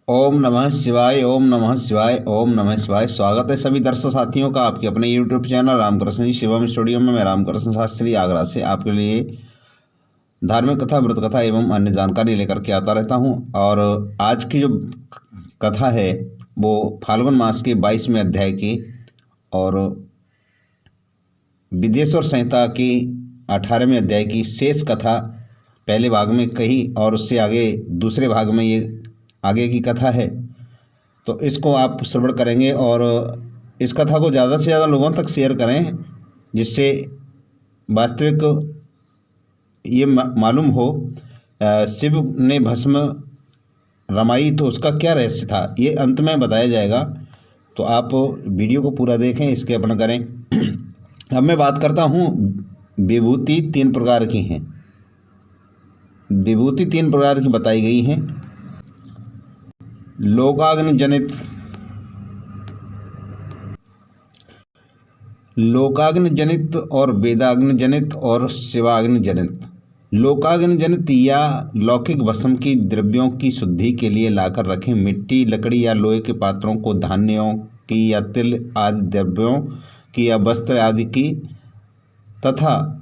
ओम नमः शिवाय। ओम नमः शिवाय। ओम नमः शिवाय। स्वागत है सभी दर्शक साथियों का आपके अपने यूट्यूब चैनल रामकृष्ण जी शिवम स्टूडियो में। मैं रामकृष्ण शास्त्री आगरा से आपके लिए धार्मिक कथा, व्रत कथा एवं अन्य जानकारी लेकर के आता रहता हूं। और आज की जो कथा है वो फाल्गुन मास के 22वें अध्याय की और विदेश्वर संहिता की 18वें अध्याय की शेष कथा पहले भाग में कही और उससे आगे दूसरे भाग में ये आगे की कथा है। तो इसको आप श्रवण करेंगे और इस कथा को ज़्यादा से ज़्यादा लोगों तक शेयर करें, जिससे वास्तविक ये मालूम हो शिव ने भस्म रमाई तो उसका क्या रहस्य था, ये अंत में बताया जाएगा। तो आप वीडियो को पूरा देखें, इसके अपन करें। अब मैं बात करता हूँ, विभूति 3 प्रकार की हैं। विभूति 3 प्रकार की बताई गई हैं। लोकाग्नि जनित और वेदाग्नि जनित और शिवाग्नि जनित। लोकाग्नि जनित या लौकिक भस्म की द्रव्यों की शुद्धि के लिए लाकर रखें मिट्टी, लकड़ी या लोहे के पात्रों को धान्यों की या तिल आदि द्रव्यों की या वस्त्र आदि की तथा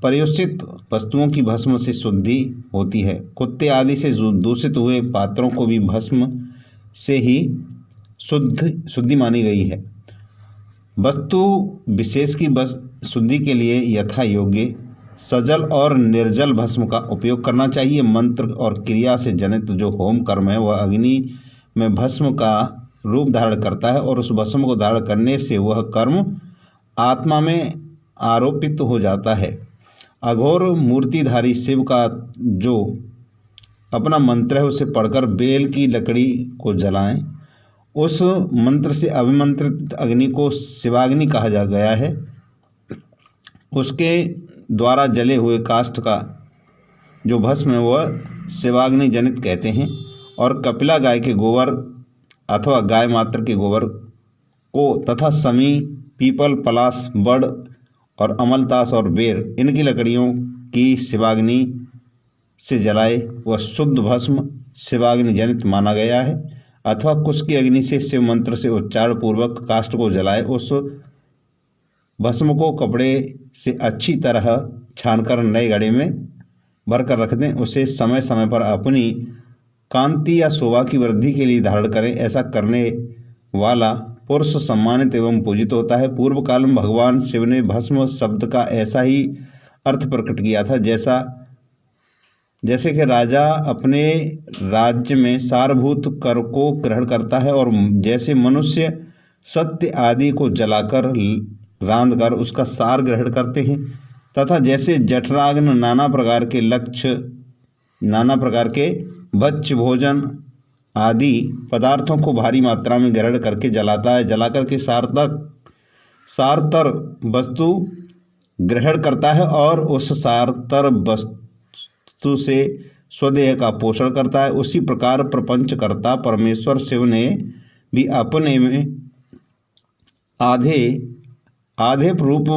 पर्युषित वस्तुओं की भस्म से शुद्धि होती है। कुत्ते आदि से दूषित हुए पात्रों को भी भस्म से ही शुद्धि मानी गई है। वस्तु विशेष की शुद्धि के लिए यथा योग्य सजल और निर्जल भस्म का उपयोग करना चाहिए। मंत्र और क्रिया से जनित जो होम कर्म है वह अग्नि में भस्म का रूप धारण करता है और उस भस्म को धारण करने से वह कर्म आत्मा में आरोपित हो जाता है। अघोर मूर्तिधारी शिव का जो अपना मंत्र है उसे पढ़कर बेल की लकड़ी को जलाएं। उस मंत्र से अभिमंत्रित अग्नि को शिवाग्नि कहा जा गया है। उसके द्वारा जले हुए काष्ठ का जो भस्म है वह शिवाग्नि जनित कहते हैं। और कपिला गाय के गोबर अथवा गाय मात्र के गोबर को तथा समी, पीपल, पलाश, बड़ और अमलतास और बेर इनकी लकड़ियों की शिवाग्नि से जलाए वह शुद्ध भस्म शिवाग्नि जनित माना गया है। अथवा कुश की अग्नि से शिव मंत्र से उच्चारण पूर्वक काष्ठ को जलाए उस भस्म को कपड़े से अच्छी तरह छानकर नए घड़े में भरकर रख दें। उसे समय समय पर अपनी कांति या शोभा की वृद्धि के लिए धारण करें। ऐसा करने वाला पुरुष सम्मानित एवं पूजित होता है। पूर्व काल में भगवान शिव ने भस्म शब्द का ऐसा ही अर्थ प्रकट किया था जैसे कि राजा अपने राज्य में सारभूत कर को ग्रहण करता है और जैसे मनुष्य सत्य आदि को जलाकर रांध कर उसका सार ग्रहण करते हैं, तथा जैसे जठराग्नि नाना प्रकार के भक्ष्य भोजन आदि पदार्थों को भारी मात्रा में ग्रहण करके जलाता है, जलाकर के सारतर वस्तु ग्रहण करता है और उस सारतर वस्तु से स्वदेह का पोषण करता है। उसी प्रकार प्रपंचकर्ता परमेश्वर शिव ने भी अपने में आधे रूप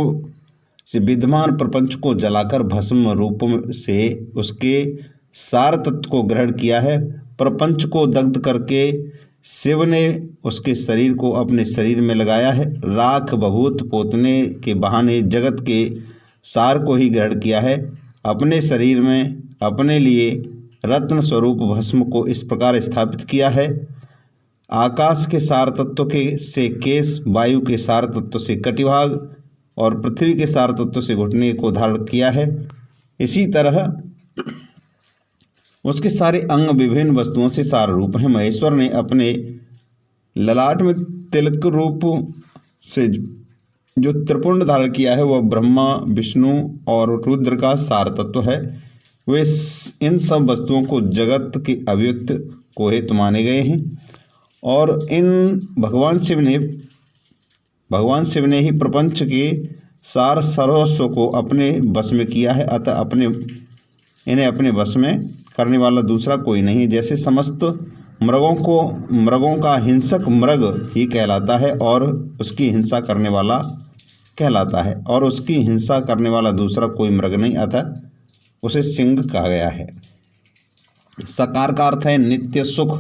से विद्यमान प्रपंच को जलाकर भस्म रूप से उसके सार तत्व को ग्रहण किया है। प्रपंच को दग्ध करके शिव ने उसके शरीर को अपने शरीर में लगाया है। राख बभूत पोतने के बहाने जगत के सार को ही ग्रहण किया है। अपने शरीर में अपने लिए रत्न स्वरूप भस्म को इस प्रकार स्थापित किया है। आकाश के सार तत्व से केश, वायु के सार तत्व से कटिभाग और पृथ्वी के सार तत्व से घुटने को धारण किया है। इसी तरह उसके सारे अंग विभिन्न वस्तुओं से सार रूप हैं। महेश्वर ने अपने ललाट में तिलक रूप से जो त्रिपुंड धारण किया है वह ब्रह्मा, विष्णु और रुद्र का सार तत्व है। वे इन सब वस्तुओं को जगत के अव्यक्त को हेतु माने गए हैं और इन भगवान शिव ने ही प्रपंच के सार सर्वस्व को अपने वश में किया है। अतः इन्हें अपने वश में करने वाला दूसरा कोई नहीं। जैसे समस्त मृगों का हिंसक मृग ही कहलाता है और उसकी हिंसा करने वाला कहलाता है, और उसकी हिंसा करने वाला दूसरा कोई मृग नहीं, अतः उसे सिंह कहा गया है। सकार का अर्थ है नित्य सुख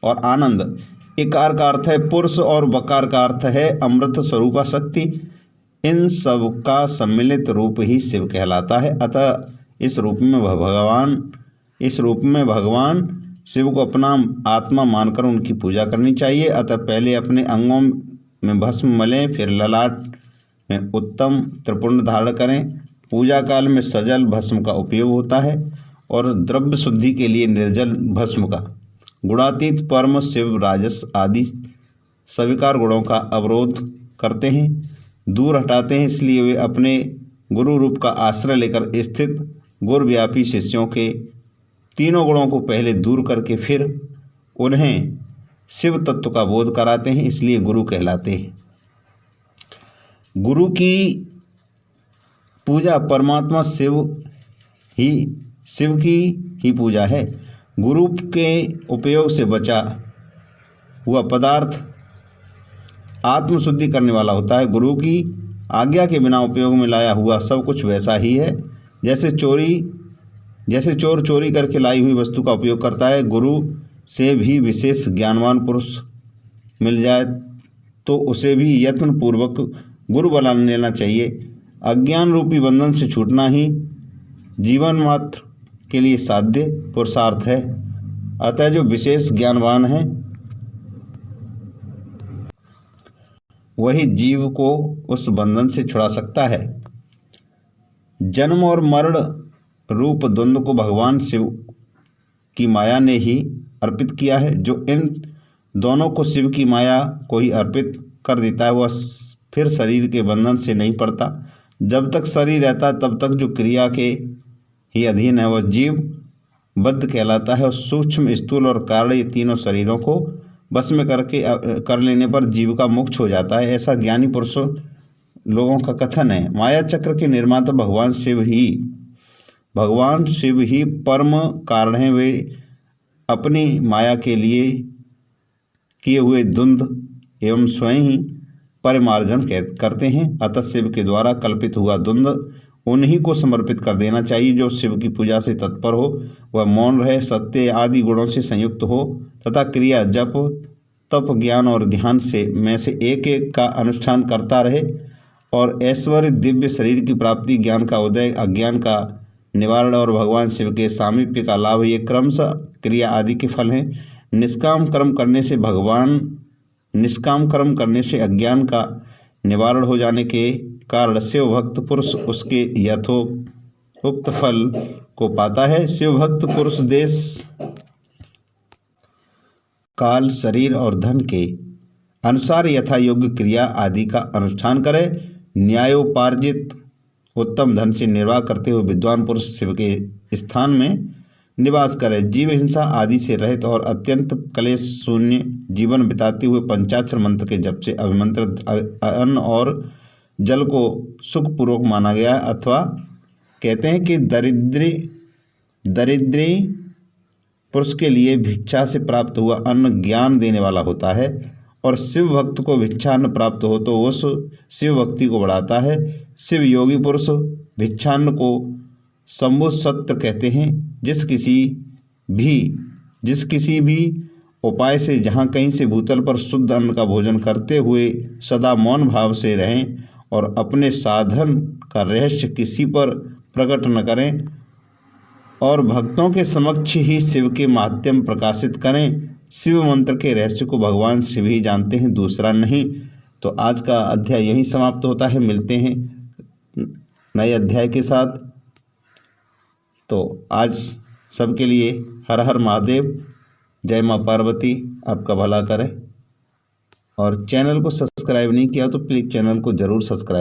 और आनंद। इकार का अर्थ है पुरुष और बकार का अर्थ है अमृत स्वरूपा शक्ति। इन सब का सम्मिलित रूप ही शिव कहलाता है। अतः इस रूप में भगवान शिव को अपना आत्मा मानकर उनकी पूजा करनी चाहिए। अतः पहले अपने अंगों में भस्म मलें, फिर ललाट में उत्तम त्रिपुंड धारण करें। पूजा काल में सजल भस्म का उपयोग होता है और द्रव्य शुद्धि के लिए निर्जल भस्म का। गुणातीत परम शिव राजस आदि स्वीकार गुणों का अवरोध करते हैं, दूर हटाते हैं। इसलिए वे अपने गुरु रूप का आश्रय लेकर स्थित गुरव्यापी शिष्यों के तीनों गुणों को पहले दूर करके फिर उन्हें शिव तत्व का बोध कराते हैं, इसलिए गुरु कहलाते हैं। गुरु की पूजा परमात्मा शिव की ही पूजा है। गुरु के उपयोग से बचा हुआ पदार्थ आत्मशुद्धि करने वाला होता है। गुरु की आज्ञा के बिना उपयोग में लाया हुआ सब कुछ वैसा ही है जैसे चोर चोरी करके लाई हुई वस्तु का उपयोग करता है। गुरु से भी विशेष ज्ञानवान पुरुष मिल जाए तो उसे भी यत्न पूर्वक गुरु बना लेना चाहिए। अज्ञान रूपी बंधन से छूटना ही जीवन मात्र के लिए साध्य पुरुषार्थ है। अतः जो विशेष ज्ञानवान है वही जीव को उस बंधन से छुड़ा सकता है। जन्म और मरण रूप द्वंद्व को भगवान शिव की माया ने ही अर्पित किया है। जो इन दोनों को शिव की माया को ही अर्पित कर देता है वह फिर शरीर के बंधन से नहीं पड़ता। जब तक शरीर रहता है तब तक जो क्रिया के ही अधीन है वह जीव बद्ध कहलाता है। और सूक्ष्म, स्थूल और कारण ये तीनों शरीरों को बस में कर लेने पर जीव का मोक्ष हो जाता है, ऐसा ज्ञानी पुरुषों लोगों का कथन है। माया चक्र के निर्माता भगवान शिव ही परम कारण हैं। वे अपनी माया के लिए किए हुए द्वंद्व एवं स्वयं ही परिमार्जन करते हैं। अतः शिव के द्वारा कल्पित हुआ द्वंद्व उन्हीं को समर्पित कर देना चाहिए। जो शिव की पूजा से तत्पर हो वह मौन रहे, सत्य आदि गुणों से संयुक्त हो तथा क्रिया जप तप ज्ञान और ध्यान में से एक एक का अनुष्ठान करता रहे और ऐश्वर्य दिव्य शरीर की प्राप्ति, ज्ञान का उदय, अज्ञान का निवारण और भगवान शिव के सामीप्य का लाभ ये क्रमशः क्रिया आदि के फल हैं। निष्काम कर्म करने से अज्ञान का निवारण हो जाने के कारण शिव भक्त पुरुष उसके यथोक्त फल को पाता है। शिव भक्त पुरुष देश काल शरीर और धन के अनुसार यथा योग्य क्रिया आदि का अनुष्ठान करे। न्यायोपार्जित उत्तम धन से निर्वाह करते हुए विद्वान पुरुष शिव के स्थान में निवास करे। जीव हिंसा आदि से रहित और अत्यंत क्लेश शून्य जीवन बिताते हुए पंचाक्षर मंत्र के जप से अभिमंत्रित अन्न और जल को सुखपूर्वक माना गया है। अथवा कहते हैं कि दरिद्री पुरुष के लिए भिक्षा से प्राप्त हुआ अन्न ज्ञान देने वाला होता है और शिव भक्त को भिक्षान्न प्राप्त हो तो उस शिव भक्ति को बढ़ाता है। शिव योगी पुरुष भिक्षान्न को शंभु सत्र कहते हैं। जिस किसी भी उपाय से जहाँ कहीं से भूतल पर शुद्ध अन्न का भोजन करते हुए सदा मौन भाव से रहें और अपने साधन का रहस्य किसी पर प्रकट न करें और भक्तों के समक्ष ही शिव के माध्यम प्रकाशित करें। शिव मंत्र के रहस्य को भगवान शिव ही जानते हैं, दूसरा नहीं। तो आज का अध्याय यहीं समाप्त होता है। मिलते हैं नए अध्याय के साथ। तो आज सबके लिए हर हर महादेव, जय माँ पार्वती आपका भला करें। और चैनल को सब्सक्राइब नहीं किया तो प्लीज़ चैनल को ज़रूर सब्सक्राइब